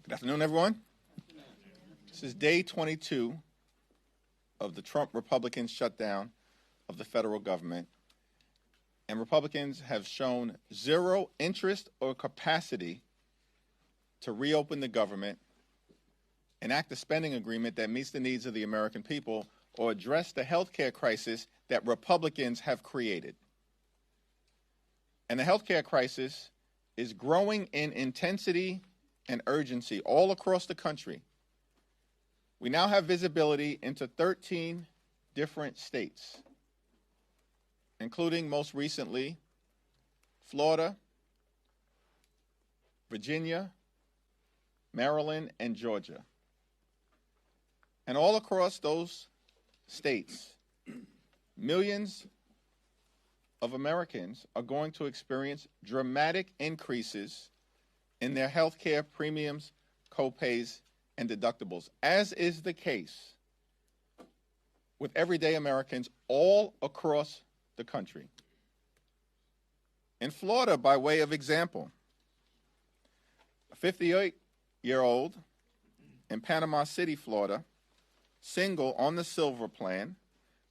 Good afternoon, everyone. This is day 22 of the Trump Republican shutdown of the federal government. And Republicans have shown zero interest or capacity to reopen the government, enact a spending agreement that meets the needs of the American people, or address the health care crisis that Republicans have created. And the health care crisis is growing in intensity and urgency all across the country. We now have visibility into 13 different states, including most recently Florida, Virginia, Maryland, and Georgia. And all across those states, millions of Americans are going to experience dramatic increases in their health care premiums, co-pays, and deductibles, as is the case with everyday Americans all across the country. In Florida, by way of example, a 58-year-old in Panama City, Florida, single on the Silver Plan,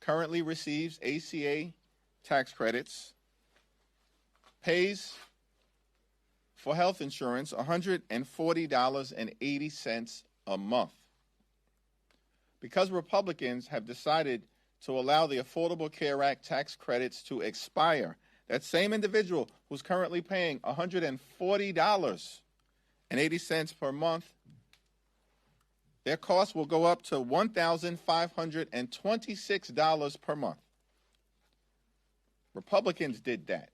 currently receives ACA tax credits, pays for health insurance $140.80 a month. Because Republicans have decided to allow the Affordable Care Act tax credits to expire, that same individual who's currently paying $140.80 per month, their costs will go up to $1,526 per month. Republicans did that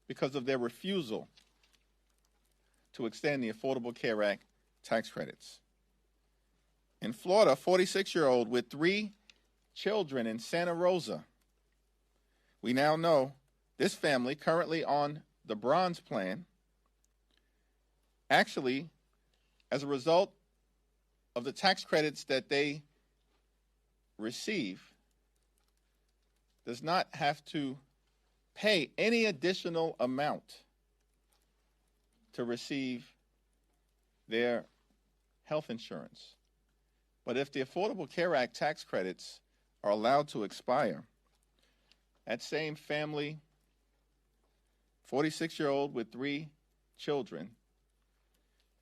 because of their refusal to extend the Affordable Care Act tax credits. In Florida, a 46-year-old with 3 children in Santa Rosa. We now know this family, currently on the Bronze Plan, actually, as a result of the tax credits that they receive, does not have to pay any additional amount to receive their health insurance. But if the Affordable Care Act tax credits are allowed to expire, that same family, 46-year-old with 3 children,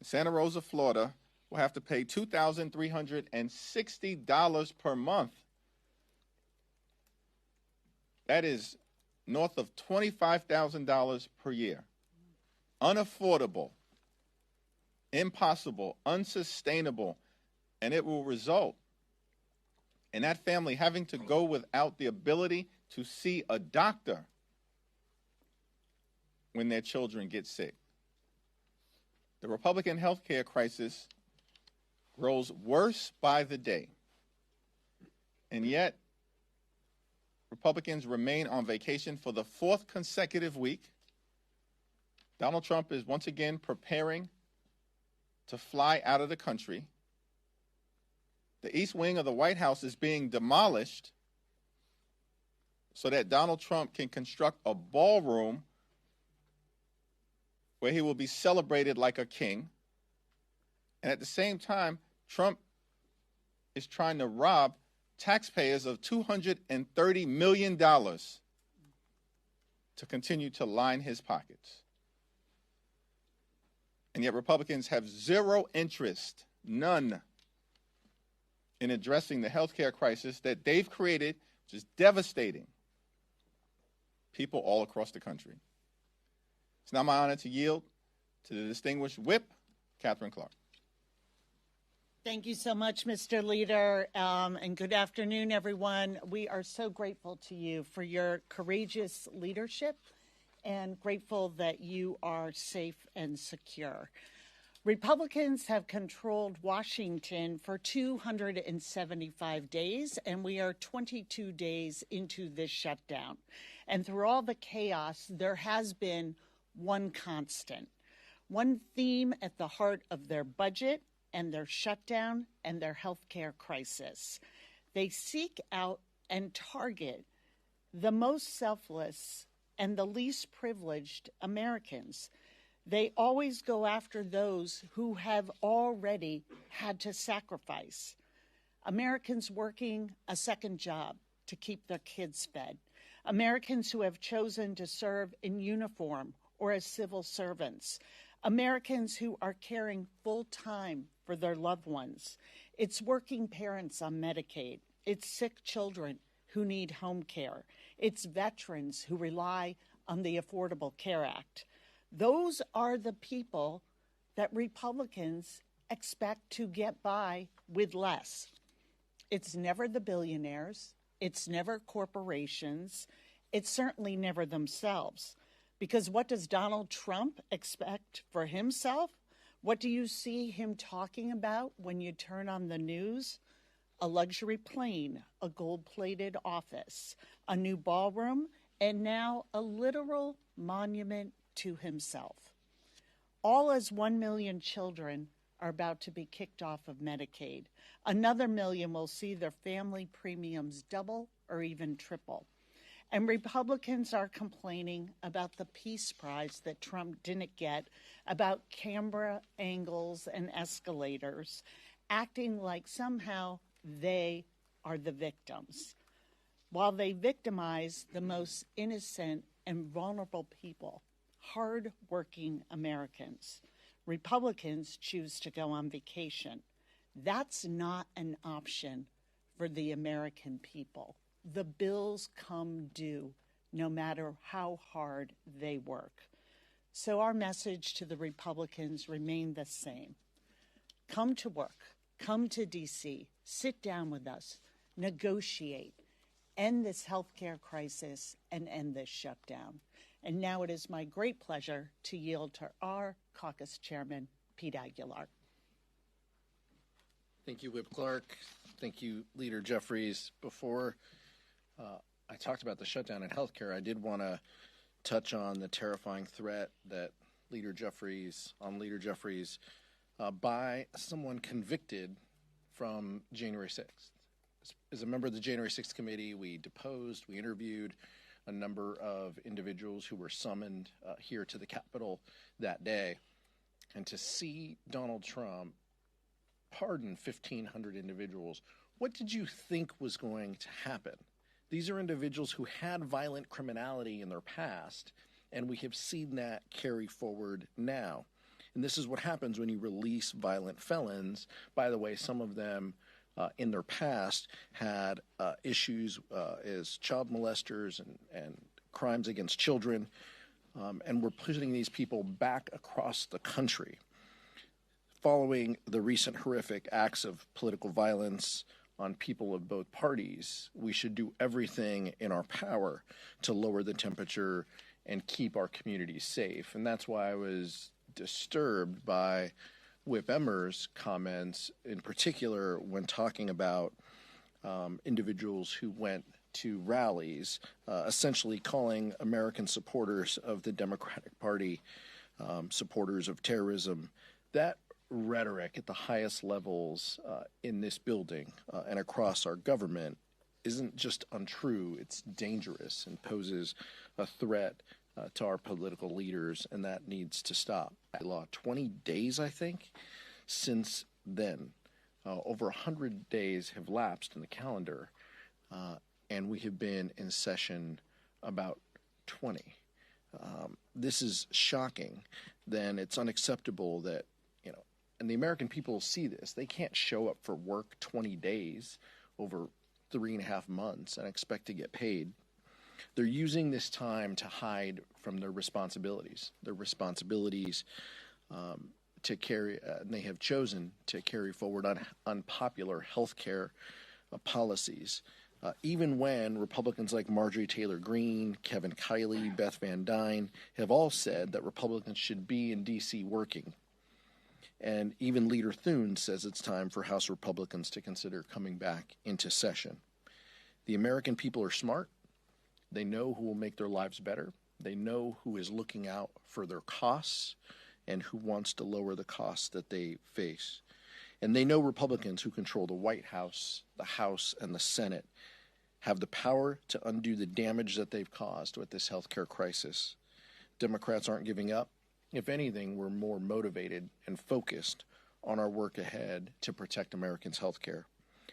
in Santa Rosa, Florida, will have to pay $2,360 per month. That is north of $25,000 per year. Unaffordable, impossible, unsustainable, and it will result in that family having to go without the ability to see a doctor when their children get sick. The Republican health care crisis grows worse by the day, and yet Republicans remain on vacation for the 4th consecutive week. Donald Trump is once again preparing to fly out of the country. The East Wing of the White House is being demolished so that Donald Trump can construct a ballroom where he will be celebrated like a king. And at the same time, Trump is trying to rob taxpayers of $230 million to continue to line his pockets. And yet Republicans have zero interest, none, in addressing the health care crisis that they've created, which is devastating people all across the country. It's now my honor to yield to the distinguished whip, Catherine Clark. Thank you so much, Mr. Leader, and good afternoon, everyone. We are so grateful to you for your courageous leadership and grateful that you are safe and secure. Republicans have controlled Washington for 275 days, and we are 22 days into this shutdown. And through all the chaos, there has been one constant, one theme at the heart of their budget and their shutdown and their health care crisis. They seek out and target the most selfless and the least privileged Americans. They always go after those who have already had to sacrifice. Americans working a second job to keep their kids fed. Americans who have chosen to serve in uniform or as civil servants. Americans who are caring full time for their loved ones. It's working parents on Medicaid. It's sick children who need home care. It's veterans who rely on the Affordable Care Act. Those are the people that Republicans expect to get by with less. It's never the billionaires. It's never corporations. It's certainly never themselves. Because what does Donald Trump expect for himself? What do you see him talking about when you turn on the news? A luxury plane, a gold-plated office, a new ballroom, and now a literal monument to himself. All as 1 million children are about to be kicked off of Medicaid. Another million will see their family premiums double or even triple. And Republicans are complaining about the Peace Prize that Trump didn't get, about camera angles and escalators, acting like somehow they are the victims, while they victimize the most innocent and vulnerable people, hard-working Americans. Republicans choose to go on vacation. That's not an option for the American people. The bills come due no matter how hard they work. So our message to the Republicans remain the same. Come to work, come to DC, sit down with us, negotiate, end this healthcare crisis, and end this shutdown. And now it is my great pleasure to yield to our caucus chairman, Pete Aguilar. Thank you, Whip Clark. Thank you, Leader Jeffries. Before I talked about the shutdown in healthcare, I did want to touch on the terrifying threat that Leader Jeffries by someone convicted from January 6th. As a member of the January 6th committee, we deposed, we interviewed a number of individuals who were summoned here to the Capitol that day. And to see Donald Trump pardon 1,500 individuals, what did you think was going to happen? These are individuals who had violent criminality in their past, and we have seen that carry forward now. And this is what happens when you release violent felons. By the way, some of them in their past had issues as child molesters and crimes against children, and we're putting these people back across the country. Following the recent horrific acts of political violence on people of both parties, we should do everything in our power to lower the temperature and keep our communities safe. And that's why I was disturbed by Whip Emmer's comments, in particular when talking about individuals who went to rallies, essentially calling American supporters of the Democratic Party supporters of terrorism. That rhetoric at the highest levels in this building and across our government isn't just untrue, it's dangerous and poses a threat to our political leaders, and that needs to stop. Law 20 days, I think, since then. Over 100 days have lapsed in the calendar, and we have been in session about 20. This is shocking. Then it's unacceptable that, and the American people see this. They can't show up for work 20 days over 3.5 months and expect to get paid. They're using this time to hide from their responsibilities. To carry, and they have chosen to carry forward unpopular health care policies, even when Republicans like Marjorie Taylor Greene, Kevin Kiley, Beth Van Dyne have all said that Republicans should be in D.C. working. And even Leader Thune says it's time for House Republicans to consider coming back into session. The American people are smart. They know who will make their lives better. They know who is looking out for their costs and who wants to lower the costs that they face. And they know Republicans who control the White House, the House, and the Senate have the power to undo the damage that they've caused with this healthcare crisis. Democrats aren't giving up. If anything, we're more motivated and focused on our work ahead to protect Americans' health care.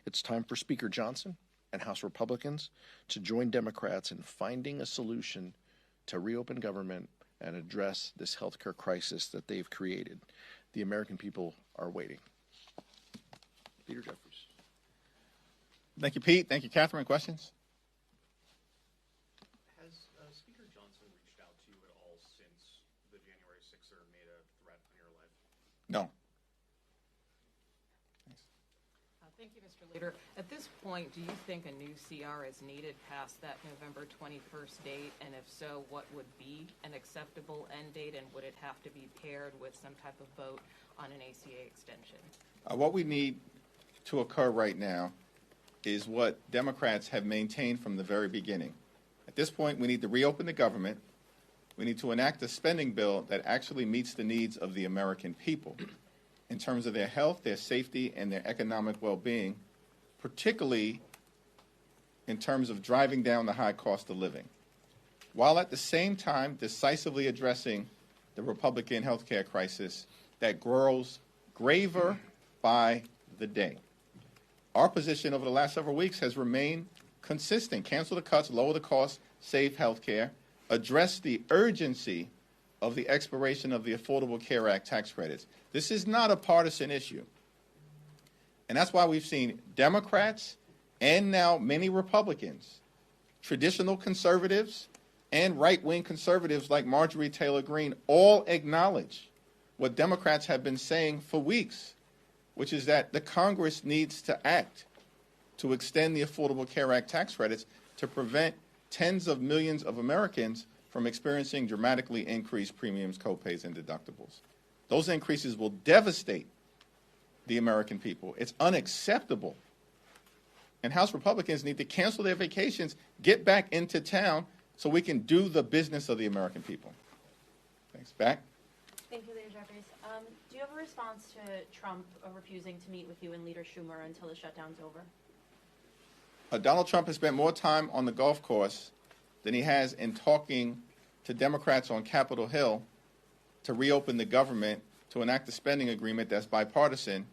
It's time for Speaker Johnson and House Republicans to join Democrats in finding a solution to reopen government and address this healthcare crisis that they've created. The American people are waiting. Leader Jeffries. Thank you, Pete. Thank you, Catherine. Questions? Has Speaker Johnson reached out to you at all since the January 6er made a threat on your life? No. Thank you, Mr. Leader. At this point, do you think a new CR is needed past that November 21st date? And if so, what would be an acceptable end date? And would it have to be paired with some type of vote on an ACA extension? What we need to occur right now is what Democrats have maintained from the very beginning. At this point, we need to reopen the government. We need to enact a spending bill that actually meets the needs of the American people in terms of their health, their safety, and their economic well-being, particularly in terms of driving down the high cost of living, while at the same time decisively addressing the Republican health care crisis that grows graver by the day. Our position over the last several weeks has remained consistent. Cancel the cuts, lower the costs, save health care, address the urgency of the expiration of the Affordable Care Act tax credits. This is not a partisan issue. And that's why we've seen Democrats and now many Republicans, traditional conservatives and right-wing conservatives like Marjorie Taylor Greene, all acknowledge what Democrats have been saying for weeks, which is that the Congress needs to act to extend the Affordable Care Act tax credits to prevent tens of millions of Americans from experiencing dramatically increased premiums, copays, and deductibles. Those increases will devastate the American people. It's unacceptable. And House Republicans need to cancel their vacations, get back into town so we can do the business of the American people. Thanks. Back. Thank you, Leader Jeffries. Do you have a response to Trump refusing to meet with you and Leader Schumer until the shutdown's over? Donald Trump has spent more time on the golf course than he has in talking to Democrats on Capitol Hill to reopen the government, to enact a spending agreement that's bipartisan,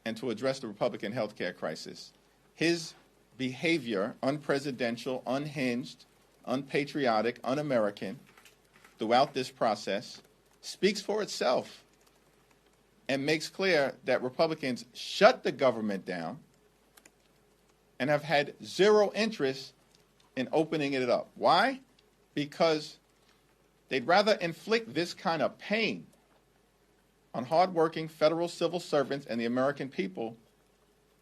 and to address the Republican health care crisis. His behavior, unpresidential, unhinged, unpatriotic, un-American, throughout this process, speaks for itself and makes clear that Republicans shut the government down and have had zero interest in opening it up. Why? Because they'd rather inflict this kind of pain on hardworking federal civil servants and the American people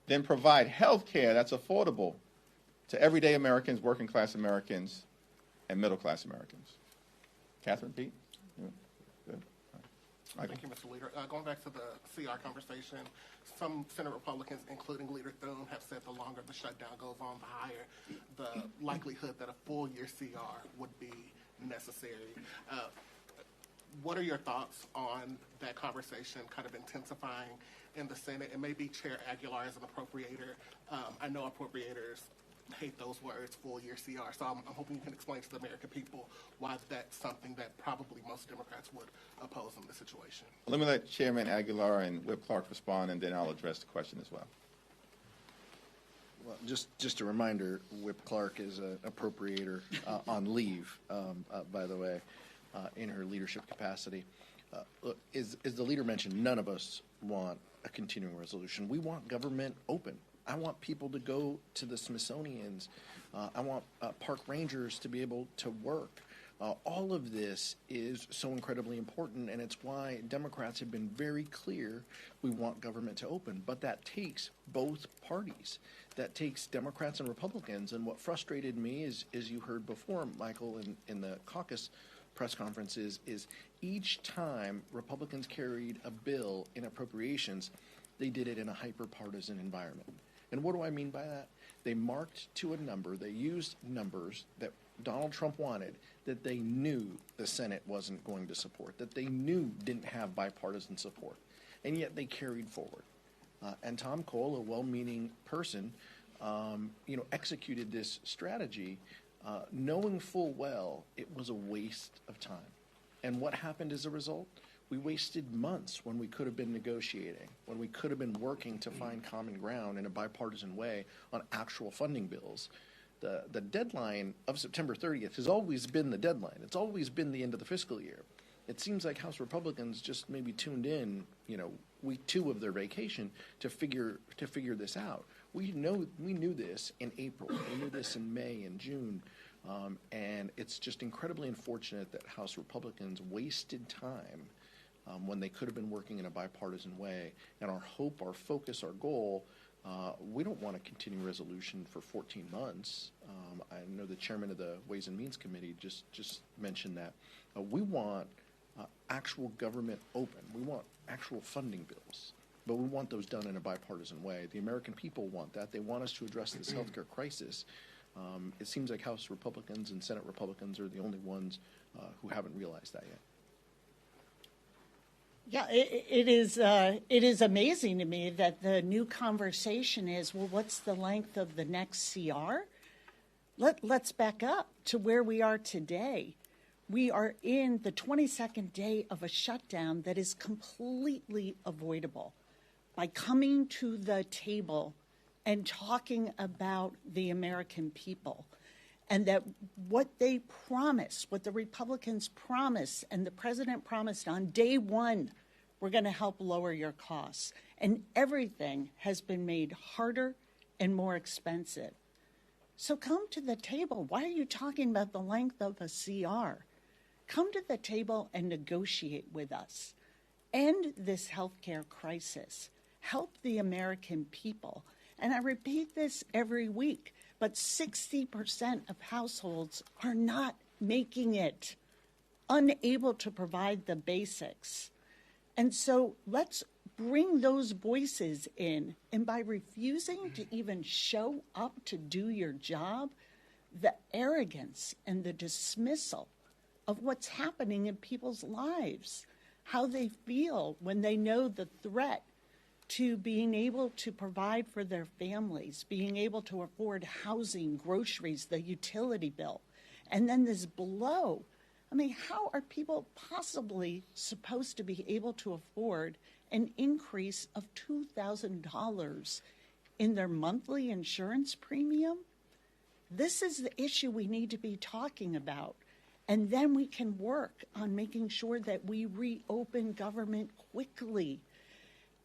than provide health care that's affordable to everyday Americans, working class Americans, and middle class Americans. Catherine, Pete? Good. Thank you, Mr. Leader. Going back to the CR conversation, some Senate Republicans, including Leader Thune, have said the longer the shutdown goes on, the higher the likelihood that a full-year CR would be necessary. What are your thoughts on that conversation kind of intensifying in the Senate? And maybe Chair Aguilar as an appropriator. I know appropriators hate those words, full-year CR, so I'm hoping you can explain to the American people why that's something that probably most Democrats would oppose in this situation. Let me let Chairman Aguilar and Whip Clark respond, and then I'll address the question as well. Well, just a reminder, Whip Clark is an appropriator on leave, by the way, in her leadership capacity. Look, as the leader mentioned, none of us want a continuing resolution. We want government open. I want people to go to the Smithsonian's. I want park rangers to be able to work. All of this is so incredibly important, and it's why Democrats have been very clear we want government to open. But that takes both parties. That takes Democrats and Republicans. And what frustrated me is, as you heard before, Michael, in the caucus press conferences, is each time Republicans carried a bill in appropriations, they did it in a hyper-partisan environment. And what do I mean by that? They marked to a number, they used numbers that Donald Trump wanted that they knew the Senate wasn't going to support, that they knew didn't have bipartisan support, and yet they carried forward. And Tom Cole, a well-meaning person, executed this strategy knowing full well it was a waste of time. And what happened as a result? We wasted months when we could have been negotiating, when we could have been working to find common ground in a bipartisan way on actual funding bills. The deadline of September 30th has always been the deadline. It's always been the end of the fiscal year. It seems like House Republicans just maybe tuned in, week 2 of their vacation to figure this out. We knew this in April. We knew this in May and June. And it's just incredibly unfortunate that House Republicans wasted time when they could have been working in a bipartisan way. And our hope, our focus, our goal, we don't want to continue resolution for 14 months. I know the chairman of the Ways and Means Committee just mentioned that. We want actual government open. We want actual funding bills. But we want those done in a bipartisan way. The American people want that. They want us to address this healthcare crisis. It seems like House Republicans and Senate Republicans are the only ones who haven't realized that yet. Yeah, it is amazing to me that the new conversation is, well, what's the length of the next CR? Let's back up to where we are today. We are in the 22nd day of a shutdown that is completely avoidable. By coming to the table and talking about the American people, and that what they promised, what the Republicans promised, and the president promised on day one, we're going to help lower your costs. And everything has been made harder and more expensive. So come to the table. Why are you talking about the length of a CR? Come to the table and negotiate with us. End this healthcare crisis. Help the American people. And I repeat this every week, but 60% of households are not making it, unable to provide the basics. And so let's bring those voices in. And by refusing to even show up to do your job, the arrogance and the dismissal of what's happening in people's lives, how they feel when they know the threat to being able to provide for their families, being able to afford housing, groceries, the utility bill, and then this blow. I mean, how are people possibly supposed to be able to afford an increase of $2,000 in their monthly insurance premium? This is the issue we need to be talking about. And then we can work on making sure that we reopen government quickly.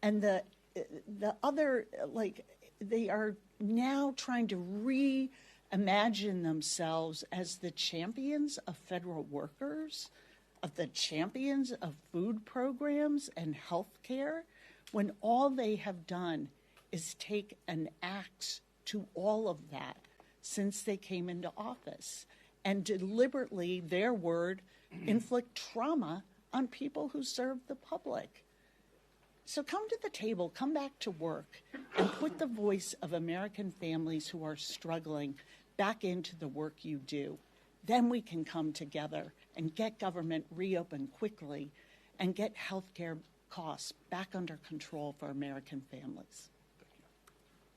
And the other, they are now trying to reimagine themselves as the champions of federal workers, of the champions of food programs and health care, when all they have done is take an axe to all of that since they came into office, and deliberately, their word, inflict trauma on people who serve the public. So come to the table, come back to work, and put the voice of American families who are struggling back into the work you do. Then we can come together and get government reopened quickly and get healthcare costs back under control for American families.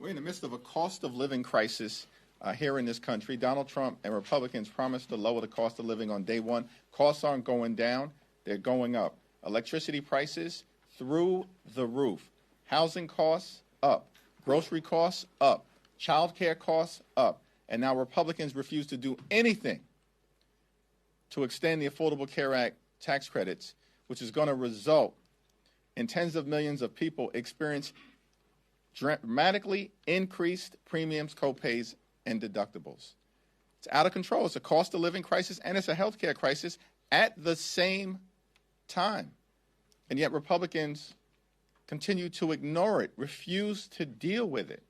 We're in the midst of a cost of living crisis here in this country. Donald Trump and Republicans promised to lower the cost of living on day one. Costs aren't going down, they're going up. Electricity prices through the roof. Housing costs up. Grocery costs up. Child care costs up. And now Republicans refuse to do anything to extend the Affordable Care Act tax credits, which is going to result in tens of millions of people experience dramatically increased premiums, copays, and deductibles. It's out of control. It's a cost of living crisis and it's a health care crisis at the same time. And yet Republicans continue to ignore it, refuse to deal with it.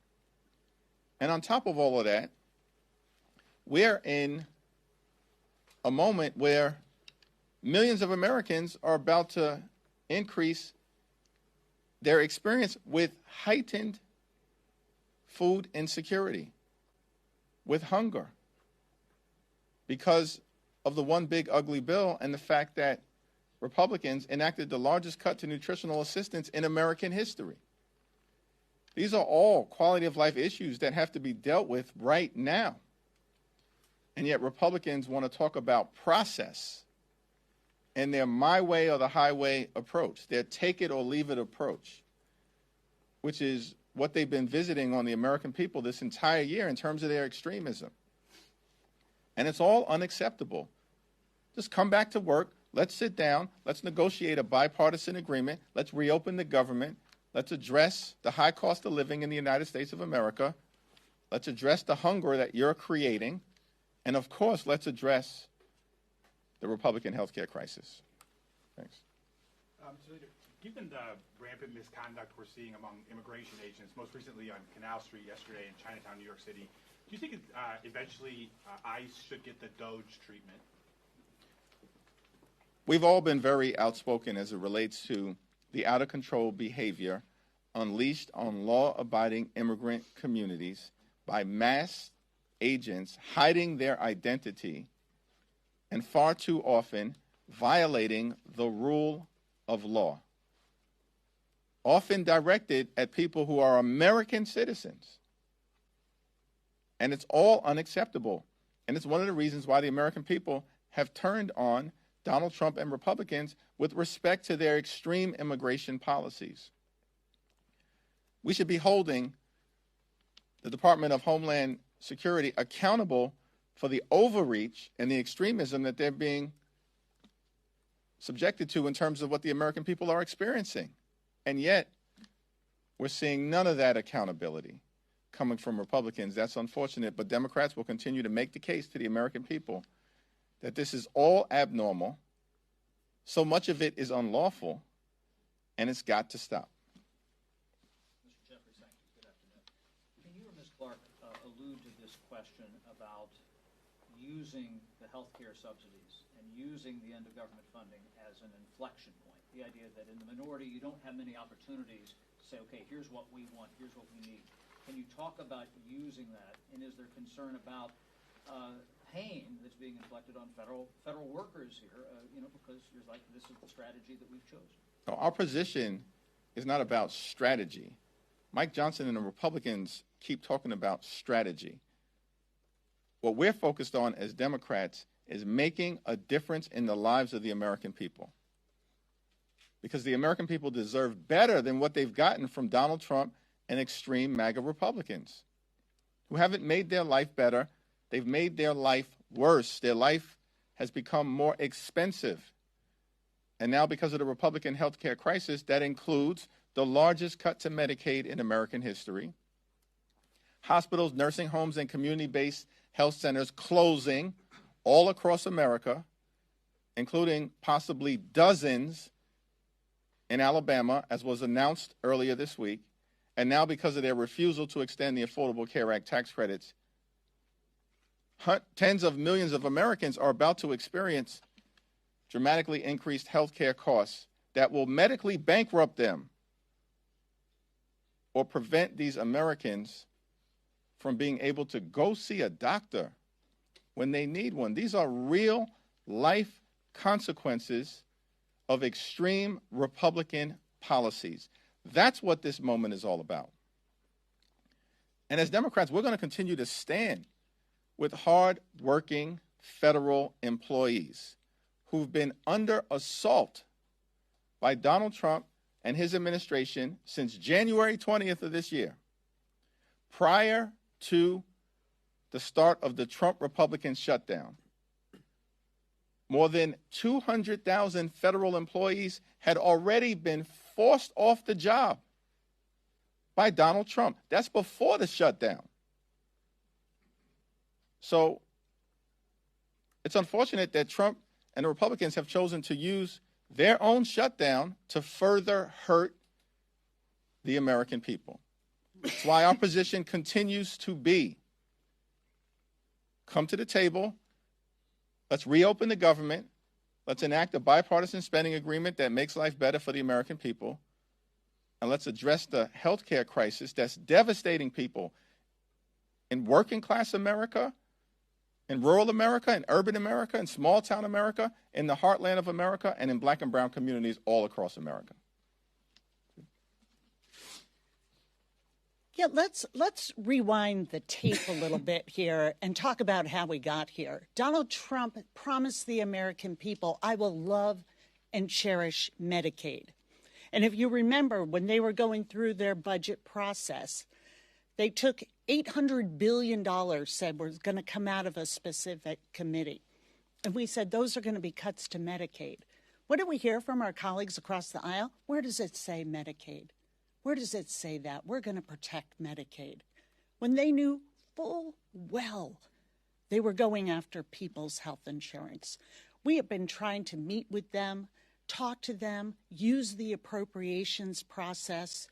And on top of all of that, we're in a moment where millions of Americans are about to increase their experience with heightened food insecurity, with hunger, because of the one big ugly bill and the fact that Republicans enacted the largest cut to nutritional assistance in American history. These are all quality of life issues that have to be dealt with right now. And yet Republicans want to talk about process and their my way or the highway approach, their take it or leave it approach, which is what they've been visiting on the American people this entire year in terms of their extremism. And it's all unacceptable. Just come back to work. Let's sit down. Let's negotiate a bipartisan agreement. Let's reopen the government. Let's address the high cost of living in the United States of America. Let's address the hunger that you're creating. And, of course, let's address the Republican health care crisis. Thanks. So given the rampant misconduct we're seeing among immigration agents, most recently on Canal Street yesterday in Chinatown, New York City, do you think eventually ICE should get the Doge treatment? We've all been very outspoken as it relates to the out-of-control behavior unleashed on law-abiding immigrant communities by mass agents hiding their identity and far too often violating the rule of law, often directed at people who are American citizens. And it's all unacceptable. And it's one of the reasons why the American people have turned on Donald Trump and Republicans with respect to their extreme immigration policies. We should be holding the Department of Homeland Security accountable for the overreach and the extremism that they're being subjected to in terms of what the American people are experiencing. And yet, we're seeing none of that accountability coming from Republicans. That's unfortunate, but Democrats will continue to make the case to the American people that this is all abnormal, so much of it is unlawful, and it's got to stop. Mr. Jeffries, thank you. Good afternoon. Can you or Ms. Clark allude to this question about using the health care subsidies and using the end of government funding as an inflection point? The idea that in the minority you don't have many opportunities to say, okay, here's what we want, here's what we need. Can you talk about using that, and is there concern about pain that's being inflicted on federal workers here, because you're like, this is the strategy that we've chosen? No, our position is not about strategy. Mike Johnson and the Republicans keep talking about strategy. What we're focused on as Democrats is making a difference in the lives of the American people. Because the American people deserve better than what they've gotten from Donald Trump and extreme MAGA Republicans who haven't made their life better. They've made their life worse. Their life has become more expensive. And now because of the Republican health care crisis, that includes the largest cut to Medicaid in American history, hospitals, nursing homes, and community-based health centers closing all across America, including possibly dozens in Alabama, as was announced earlier this week. And now because of their refusal to extend the Affordable Care Act tax credits, tens of millions of Americans are about to experience dramatically increased health care costs that will medically bankrupt them or prevent these Americans from being able to go see a doctor when they need one. These are real life consequences of extreme Republican policies. That's what this moment is all about. And as Democrats, we're going to continue to stand with hard-working federal employees who've been under assault by Donald Trump and his administration since January 20th of this year, prior to the start of the Trump Republican shutdown. More than 200,000 federal employees had already been forced off the job by Donald Trump. That's before the shutdown. So it's unfortunate that Trump and the Republicans have chosen to use their own shutdown to further hurt the American people. That's why our position continues to be, come to the table, let's reopen the government, let's enact a bipartisan spending agreement that makes life better for the American people, and let's address the health care crisis that's devastating people in working class America, in rural America, in urban America, in small town America, in the heartland of America, and in black and brown communities all across America. Yeah, let's rewind the tape a little bit here and talk about how we got here. Donald Trump promised the American people, I will love and cherish Medicaid. And if you remember, when they were going through their budget process, they took $800 billion, said was going to come out of a specific committee. And we said, those are going to be cuts to Medicaid. What do we hear from our colleagues across the aisle? Where does it say Medicaid? Where does it say that? We're going to protect Medicaid. When they knew full well they were going after people's health insurance. We have been trying to meet with them, talk to them, use the appropriations process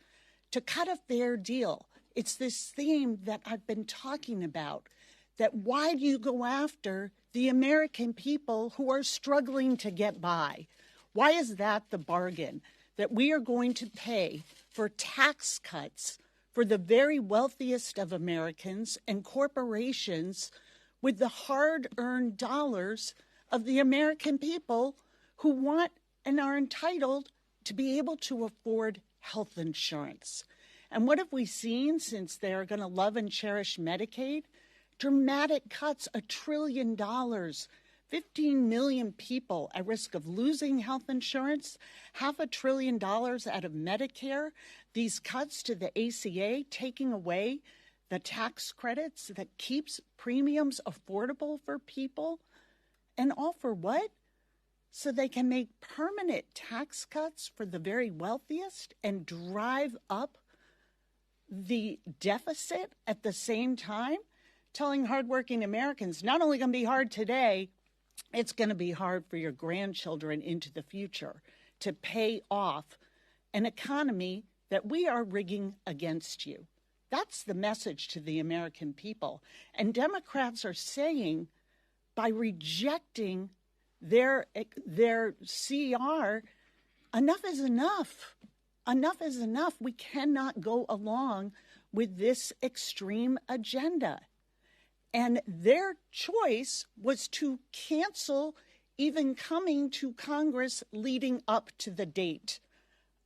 to cut a fair deal. It's this theme that I've been talking about, that why do you go after the American people who are struggling to get by? Why is that the bargain? That we are going to pay for tax cuts for the very wealthiest of Americans and corporations with the hard-earned dollars of the American people who want and are entitled to be able to afford health insurance. And what have we seen since they're going to love and cherish Medicaid? Dramatic cuts, $1 trillion. 15 million people at risk of losing health insurance, $500 billion out of Medicare, these cuts to the ACA, taking away the tax credits that keeps premiums affordable for people. And all for what? So they can make permanent tax cuts for the very wealthiest and drive up the deficit at the same time, telling hardworking Americans, not only going to be hard today, it's going to be hard for your grandchildren into the future to pay off an economy that we are rigging against you. That's the message to the American people. And Democrats are saying, by rejecting their CR, enough is enough. Enough is enough. We cannot go along with this extreme agenda. And their choice was to cancel even coming to Congress leading up to the date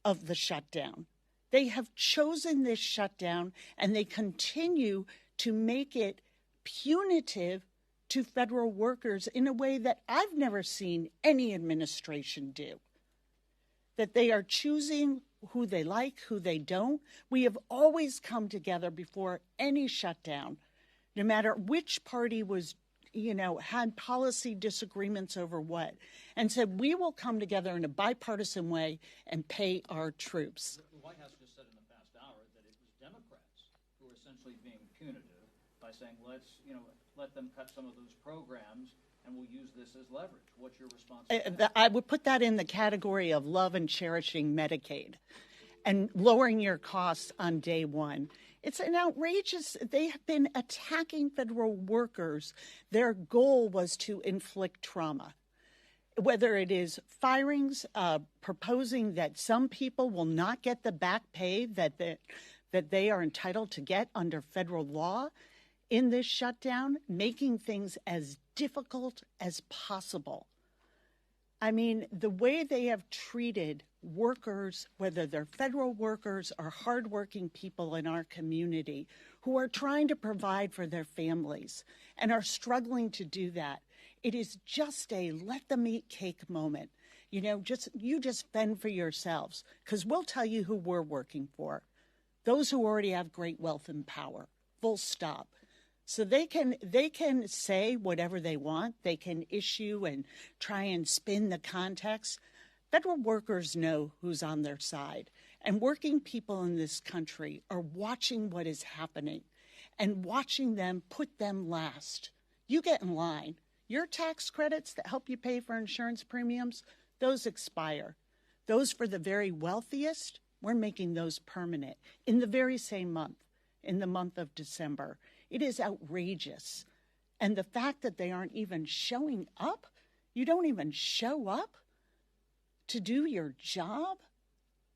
of the shutdown. They have chosen this shutdown, and they continue to make it punitive to federal workers in a way that I've never seen any administration do. That they are choosing who they like, who they don't. We have always come together before any shutdown, no matter which party was, had policy disagreements over what, and said, we will come together in a bipartisan way and pay our troops. The White House just said in the past hour that it was Democrats who were essentially being punitive by saying, let them cut some of those programs and we'll use this as leverage. What's your response to that? I would put that in the category of love and cherishing Medicaid and lowering your costs on day one. It's an outrageous, they have been attacking federal workers. Their goal was to inflict trauma. Whether it is firings, proposing that some people will not get the back pay that they are entitled to get under federal law in this shutdown, making things as difficult as possible. I mean, the way they have treated workers, whether they're federal workers or hardworking people in our community who are trying to provide for their families and are struggling to do that, it is just a let them eat cake moment. You just fend for yourselves, because we'll tell you who we're working for. Those who already have great wealth and power, full stop. So they can say whatever they want. They can issue and try and spin the context. Federal workers know who's on their side. And working people in this country are watching what is happening and watching them put them last. You get in line. Your tax credits that help you pay for insurance premiums, those expire. Those for the very wealthiest, we're making those permanent in the very same month, in the month of December. It is outrageous. And the fact that they aren't even showing up, you don't even show up to do your job,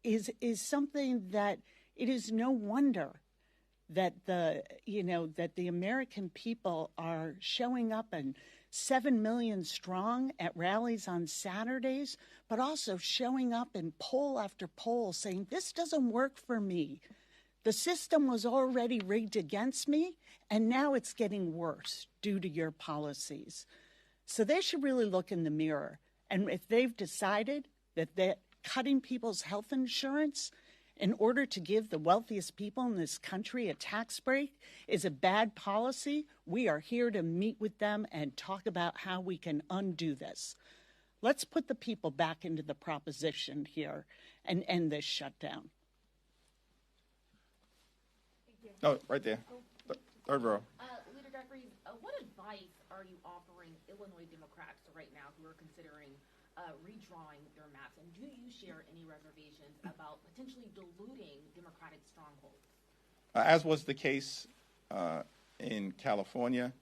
is something that it is no wonder that the American people are showing up and 7 million strong at rallies on Saturdays, but also showing up in poll after poll saying, this doesn't work for me. The system was already rigged against me, and now it's getting worse due to your policies. So they should really look in the mirror. And if they've decided that cutting people's health insurance in order to give the wealthiest people in this country a tax break is a bad policy, we are here to meet with them and talk about how we can undo this. Let's put the people back into the proposition here and end this shutdown. Thank you. No, right there. Third row. Leader Jeffries, what advice are you offering Illinois Democrats right now who are considering redrawing their maps? And do you share any reservations about potentially diluting Democratic strongholds? As was the case in California,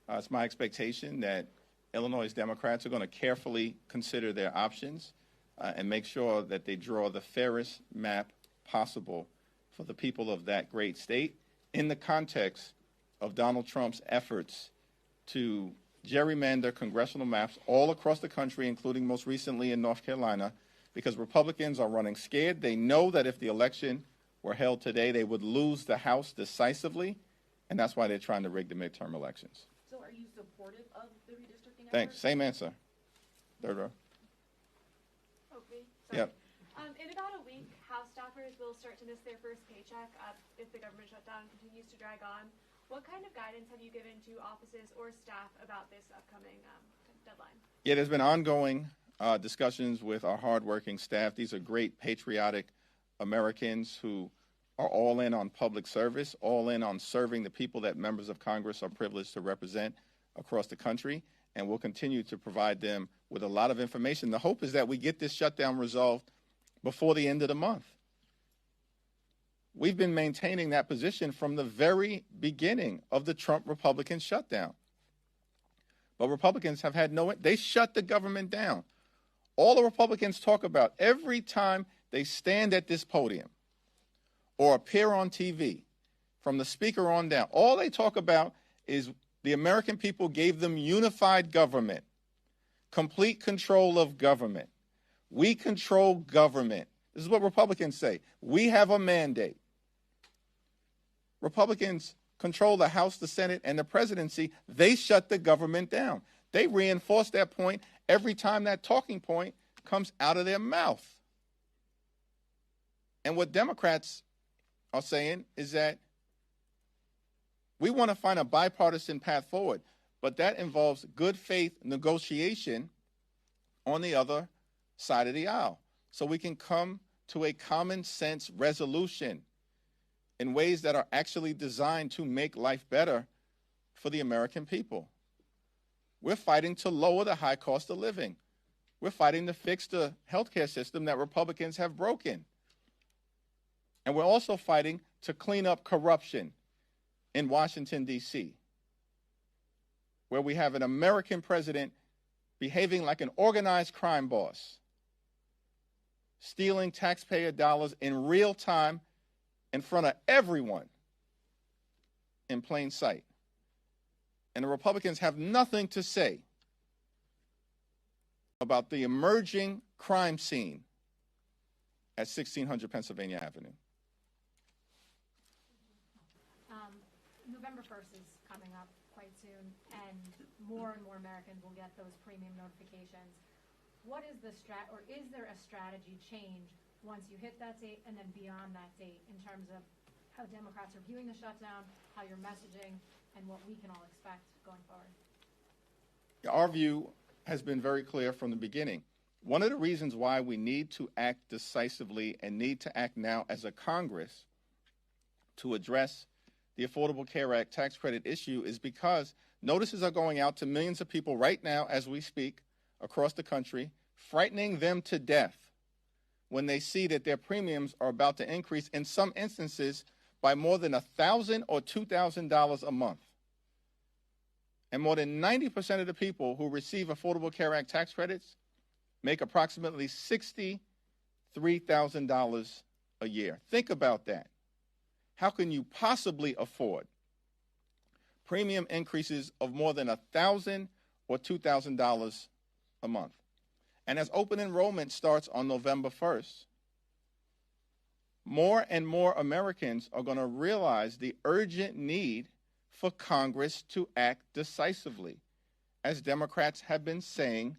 it's my expectation that Illinois Democrats are going to carefully consider their options and make sure that they draw the fairest map possible for the people of that great state in the context of Donald Trump's efforts to gerrymander congressional maps all across the country, including most recently in North Carolina, because Republicans are running scared. They know that if the election were held today, they would lose the House decisively, and that's why they're trying to rig the midterm elections. So are you supportive of the redistricting effort? Thanks. Same answer. Third row. Okay. Yep. In about a week, House staffers will start to miss their first paycheck if the government shutdown continues to drag on. What kind of guidance have you given to offices or staff about this upcoming deadline? Yeah, there's been ongoing discussions with our hardworking staff. These are great, patriotic Americans who are all in on public service, all in on serving the people that members of Congress are privileged to represent across the country, and we'll continue to provide them with a lot of information. The hope is that we get this shutdown resolved before the end of the month. We've been maintaining that position from the very beginning of the Trump Republican shutdown. But Republicans have had they shut the government down. All the Republicans talk about every time they stand at this podium or appear on TV, from the speaker on down, all they talk about is the American people gave them unified government, complete control of government. We control government. This is what Republicans say. We have a mandate. Republicans control the House, the Senate, and the presidency. They shut the government down. They reinforce that point every time that talking point comes out of their mouth. And what Democrats are saying is that we want to find a bipartisan path forward, but that involves good faith negotiation on the other side of the aisle so we can come to a common sense resolution in ways that are actually designed to make life better for the American people. We're fighting to lower the high cost of living. We're fighting to fix the healthcare system that Republicans have broken. And we're also fighting to clean up corruption in Washington, D.C., where we have an American president behaving like an organized crime boss, stealing taxpayer dollars in real time in front of everyone in plain sight. And the Republicans have nothing to say about the emerging crime scene at 1600 Pennsylvania Avenue. November 1st is coming up quite soon, and more Americans will get those premium notifications. What is is there a strategy change once you hit that date and then beyond that date in terms of how Democrats are viewing the shutdown, how you're messaging, and what we can all expect going forward? Our view has been very clear from the beginning. One of the reasons why we need to act decisively and need to act now as a Congress to address the Affordable Care Act tax credit issue is because notices are going out to millions of people right now as we speak across the country, frightening them to death when they see that their premiums are about to increase, in some instances, by more than $1,000 or $2,000 a month. And more than 90% of the people who receive Affordable Care Act tax credits make approximately $63,000 a year. Think about that. How can you possibly afford premium increases of more than $1,000 or $2,000 a month? And as open enrollment starts on November 1st, more and more Americans are going to realize the urgent need for Congress to act decisively, as Democrats have been saying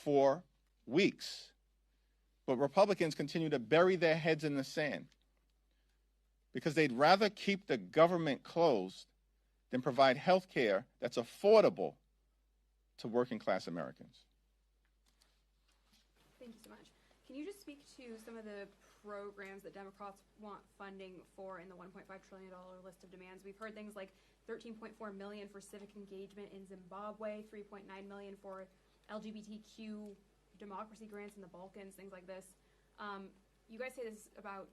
for weeks. But Republicans continue to bury their heads in the sand because they'd rather keep the government closed than provide health care that's affordable to working class Americans. Thank you so much. Can you just speak to some of the programs that Democrats want funding for in the $1.5 trillion list of demands? We've heard things like $13.4 million for civic engagement in Zimbabwe, $3.9 million for LGBTQ democracy grants in the Balkans, things like this. You guys say this is about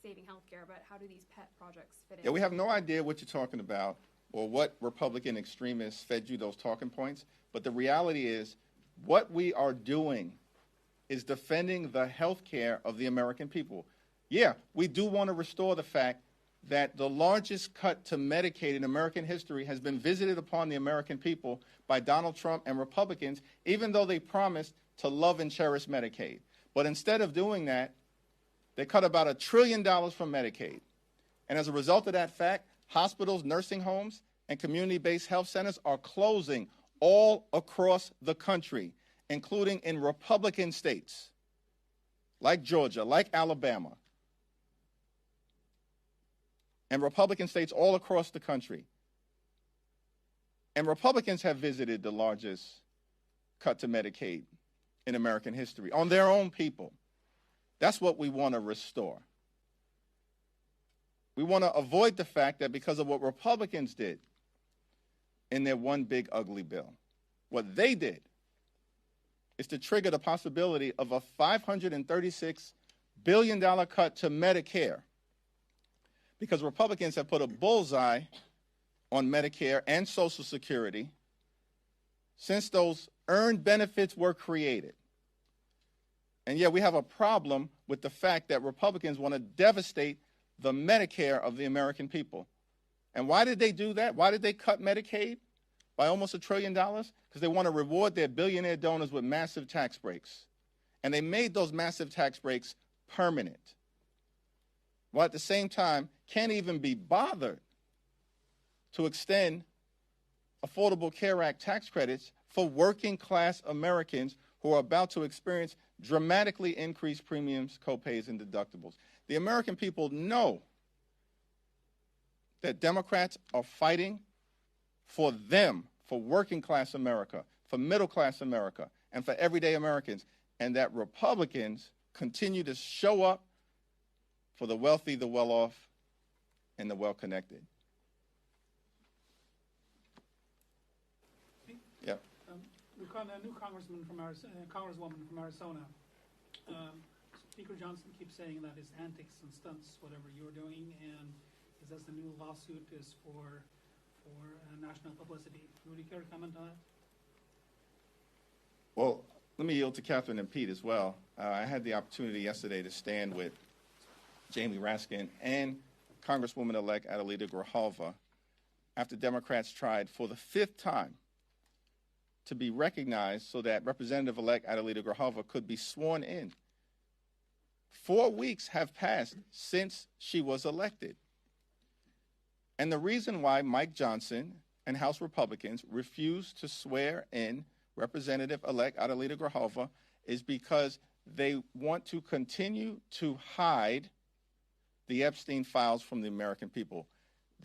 saving healthcare, but how do these pet projects fit in? Yeah, we have no idea what you're talking about or what Republican extremists fed you those talking points, but the reality is what we are doing is defending the health care of the American people. Yeah, we do want to restore the fact that the largest cut to Medicaid in American history has been visited upon the American people by Donald Trump and Republicans, even though they promised to love and cherish Medicaid. But instead of doing that, they cut about $1 trillion from Medicaid. And as a result of that fact, hospitals, nursing homes, and community-based health centers are closing all across the country, including in Republican states like Georgia, like Alabama, and Republican states all across the country. And Republicans have visited the largest cut to Medicaid in American history on their own people. That's what we want to restore. We want to avoid the fact that because of what Republicans did in their one big ugly bill, what they did is to trigger the possibility of a $536 billion cut to Medicare, because Republicans have put a bullseye on Medicare and Social Security since those earned benefits were created. And yet we have a problem with the fact that Republicans want to devastate the Medicare of the American people. And why did they do that? Why did they cut Medicaid by almost $1 trillion? Because they want to reward their billionaire donors with massive tax breaks. And they made those massive tax breaks permanent, while at the same time can't even be bothered to extend Affordable Care Act tax credits for working class Americans who are about to experience dramatically increased premiums, copays, and deductibles. The American people know that Democrats are fighting for them, for working class America, for middle class America, and for everyday Americans, and that Republicans continue to show up for the wealthy, the well-off, and the well-connected. Yeah. A new congresswoman from Arizona. Speaker Johnson keeps saying that his antics and stunts, whatever you're doing, and he says the new lawsuit is for national publicity. Would you care to comment on that? Well, let me yield to Catherine and Pete as well. I had the opportunity yesterday to stand with Jamie Raskin and Congresswoman-elect Adelita Grijalva after Democrats tried for the 5th time to be recognized so that Representative-elect Adelita Grijalva could be sworn in. 4 weeks have passed since she was elected. And the reason why Mike Johnson and House Republicans refused to swear in Representative-elect Adelita Grijalva is because they want to continue to hide the Epstein files from the American people.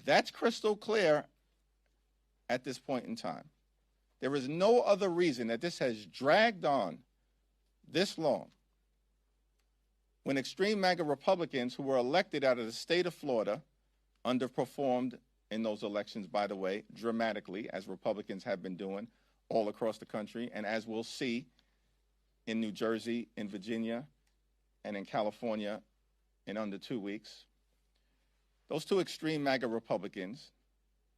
That's crystal clear at this point in time. There is no other reason that this has dragged on this long when extreme MAGA Republicans who were elected out of the state of Florida underperformed in those elections, by the way, dramatically, as Republicans have been doing all across the country, and as we'll see in New Jersey, in Virginia, and in California in under 2 weeks. Those two extreme MAGA Republicans,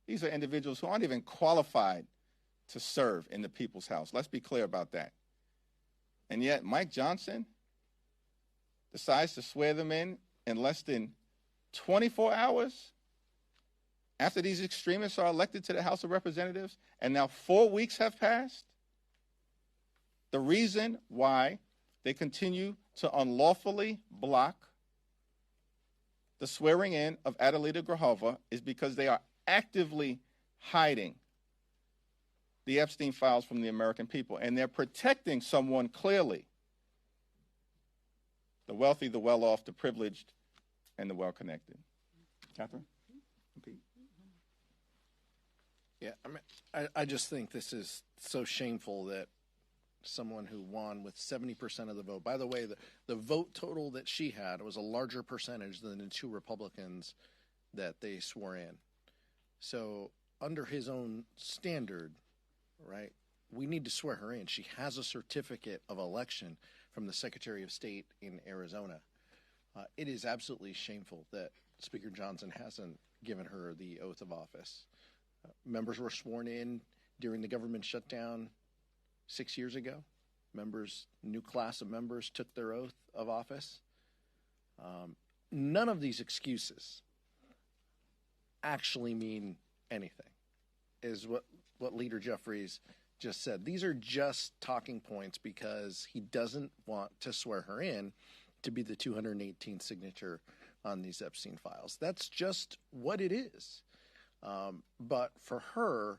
these are individuals who aren't even qualified to serve in the People's House. Let's be clear about that. And yet Mike Johnson decides to swear them in less than 24 hours after these extremists are elected to the House of Representatives, and now 4 weeks have passed. The reason why they continue to unlawfully block the swearing in of Adelita Grijalva is because they are actively hiding the Epstein files from the American people, and they're protecting someone clearly: the wealthy, the well-off, the privileged, and the well-connected. Catherine? Pete? Yeah, I mean, I just think this is so shameful that someone who won with 70% of the vote. By the way, the vote total that she had was a larger percentage than the two Republicans that they swore in. So under his own standard, right, we need to swear her in. She has a certificate of election from the Secretary of State in Arizona. It is absolutely shameful that Speaker Johnson hasn't given her the oath of office. Members were sworn in during the government shutdown 6 years ago. New class of members took their oath of office. None of these excuses actually mean anything, is what Leader Jeffries just said. These are just talking points because he doesn't want to swear her in to be the 218th signature on these Epstein files. That's just what it is. But for her,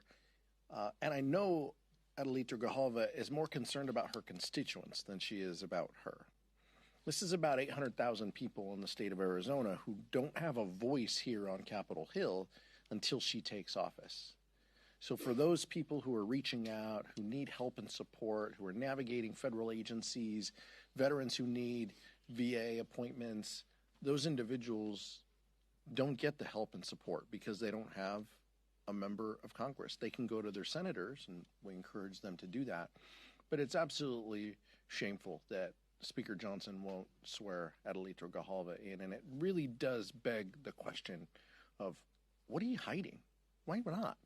and I know Adelita Grijalva is more concerned about her constituents than she is about her. This is about 800,000 people in the state of Arizona who don't have a voice here on Capitol Hill until she takes office. So for those people who are reaching out, who need help and support, who are navigating federal agencies, veterans who need VA appointments, those individuals don't get the help and support because they don't have a member of Congress. They can go to their senators, and we encourage them to do that. But it's absolutely shameful that Speaker Johnson won't swear Adelita Grijalva in, and it really does beg the question of, what are you hiding? Why not?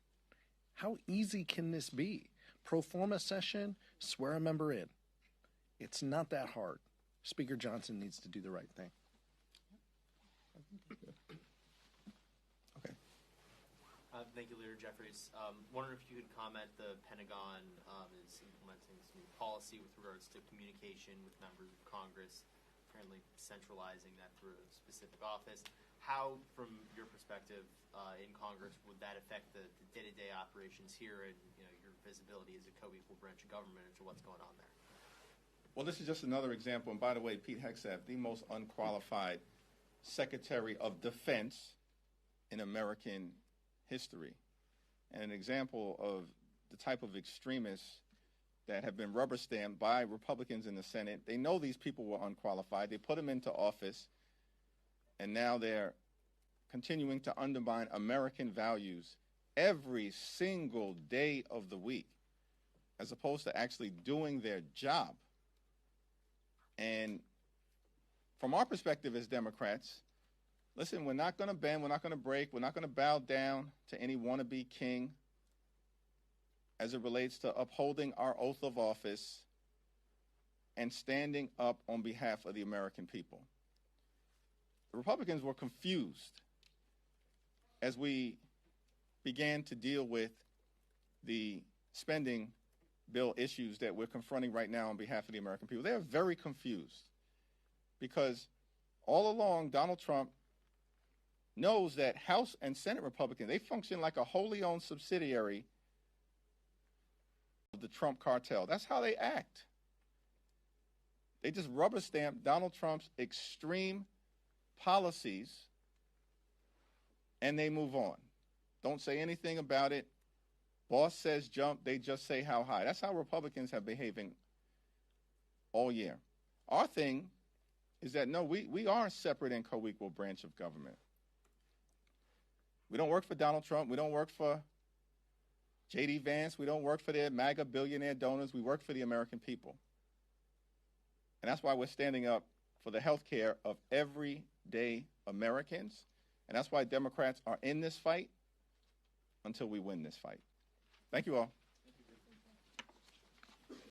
How easy can this be? Pro forma session, swear a member in. It's not that hard. Speaker Johnson needs to do the right thing. Thank you, Leader Jeffries. Wondering if you could comment, the Pentagon is implementing this new policy with regards to communication with members of Congress, apparently centralizing that through a specific office. How, from your perspective in Congress, would that affect the day-to-day operations here and your visibility as a co-equal branch of government into what's going on there? Well, this is just another example. And by the way, Pete Hegseth, the most unqualified Secretary of Defense in American history, and an example of the type of extremists that have been rubber stamped by Republicans in the Senate. They know these people were unqualified. They put them into office, and now they're continuing to undermine American values every single day of the week, as opposed to actually doing their job. And from our perspective as Democrats, listen, we're not going to bend, we're not going to break, we're not going to bow down to any wannabe king as it relates to upholding our oath of office and standing up on behalf of the American people. The Republicans were confused as we began to deal with the spending bill issues that we're confronting right now on behalf of the American people. They're very confused because all along Donald Trump knows that House and Senate Republicans, they function like a wholly owned subsidiary of the Trump cartel. That's how they act. They just rubber stamp Donald Trump's extreme policies and they move on. Don't say anything about it. Boss says jump, they just say how high. That's how Republicans have been behaving all year. Our thing is that, no, we are a separate and co-equal branch of government. We don't work for Donald Trump. We don't work for J.D. Vance. We don't work for their MAGA billionaire donors. We work for the American people. And that's why we're standing up for the health care of everyday Americans. And that's why Democrats are in this fight until we win this fight. Thank you all.